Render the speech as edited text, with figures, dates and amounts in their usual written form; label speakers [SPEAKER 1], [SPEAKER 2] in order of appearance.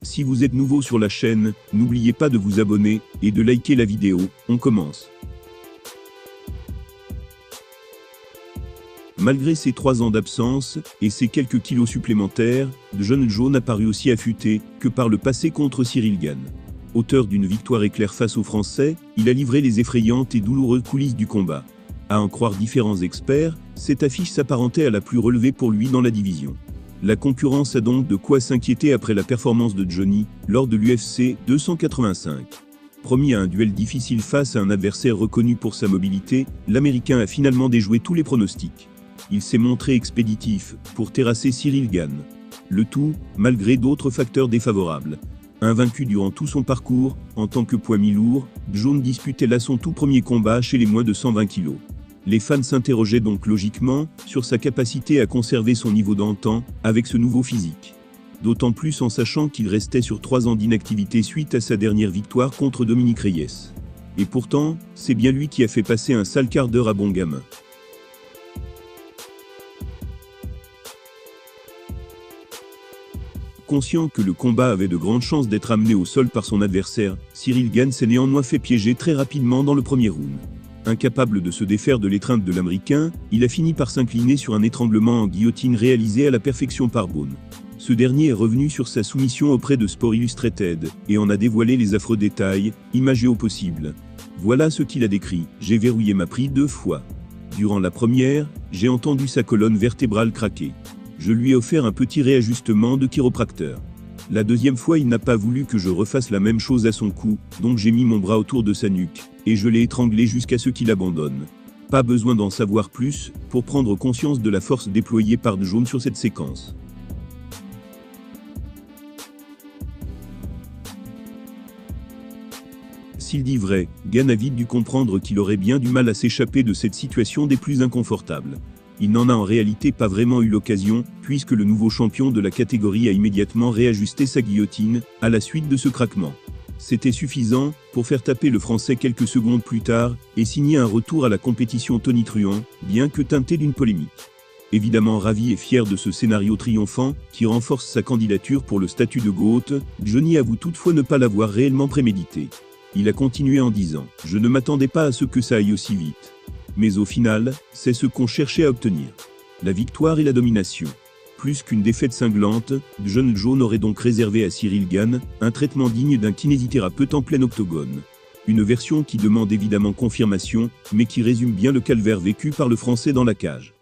[SPEAKER 1] Si vous êtes nouveau sur la chaîne, n'oubliez pas de vous abonner et de liker la vidéo. On commence. Malgré ses 3 ans d'absence et ses quelques kilos supplémentaires, Jon Jones n'a paru aussi affûté que par le passé contre Cyril Gane. Auteur d'une victoire éclair face aux Français, il a livré les effrayantes et douloureuses coulisses du combat. À en croire différents experts, cette affiche s'apparentait à la plus relevée pour lui dans la division. La concurrence a donc de quoi s'inquiéter après la performance de Johnny lors de l'UFC 285. Promis à un duel difficile face à un adversaire reconnu pour sa mobilité, l'Américain a finalement déjoué tous les pronostics. Il s'est montré expéditif pour terrasser Cyril Gane. Le tout, malgré d'autres facteurs défavorables. Invaincu durant tout son parcours, en tant que poids mi-lourd, Jones disputait là son tout premier combat chez les moins de 120 kg. Les fans s'interrogeaient donc logiquement sur sa capacité à conserver son niveau d'antan avec ce nouveau physique. D'autant plus en sachant qu'il restait sur 3 ans d'inactivité suite à sa dernière victoire contre Dominick Reyes. Et pourtant, c'est bien lui qui a fait passer un sale quart d'heure à bon gamin. Conscient que le combat avait de grandes chances d'être amené au sol par son adversaire, Cyril Gane s'est néanmoins fait piéger très rapidement dans le premier round. Incapable de se défaire de l'étreinte de l'Américain, il a fini par s'incliner sur un étranglement en guillotine réalisé à la perfection par Bones. Ce dernier est revenu sur sa soumission auprès de Sport Illustrated et en a dévoilé les affreux détails, imagés au possible. Voilà ce qu'il a décrit: « J'ai verrouillé ma prise 2 fois. Durant la première, j'ai entendu sa colonne vertébrale craquer. Je lui ai offert un petit réajustement de chiropracteur. La deuxième fois, il n'a pas voulu que je refasse la même chose à son cou, donc j'ai mis mon bras autour de sa nuque, et je l'ai étranglé jusqu'à ce qu'il abandonne. » Pas besoin d'en savoir plus pour prendre conscience de la force déployée par Jones sur cette séquence. S'il dit vrai, Gane a vite dû comprendre qu'il aurait bien du mal à s'échapper de cette situation des plus inconfortables. Il n'en a en réalité pas vraiment eu l'occasion, puisque le nouveau champion de la catégorie a immédiatement réajusté sa guillotine, à la suite de ce craquement. C'était suffisant pour faire taper le Français quelques secondes plus tard, et signer un retour à la compétition tonitruant, bien que teinté d'une polémique. Évidemment ravi et fier de ce scénario triomphant, qui renforce sa candidature pour le statut de GOAT, Johnny avoue toutefois ne pas l'avoir réellement prémédité. Il a continué en disant « Je ne m'attendais pas à ce que ça aille aussi vite. Mais au final, c'est ce qu'on cherchait à obtenir. La victoire et la domination. » Plus qu'une défaite cinglante, Jon Jones aurait donc réservé à Cyril Gane un traitement digne d'un kinésithérapeute en plein octogone. Une version qui demande évidemment confirmation, mais qui résume bien le calvaire vécu par le Français dans la cage.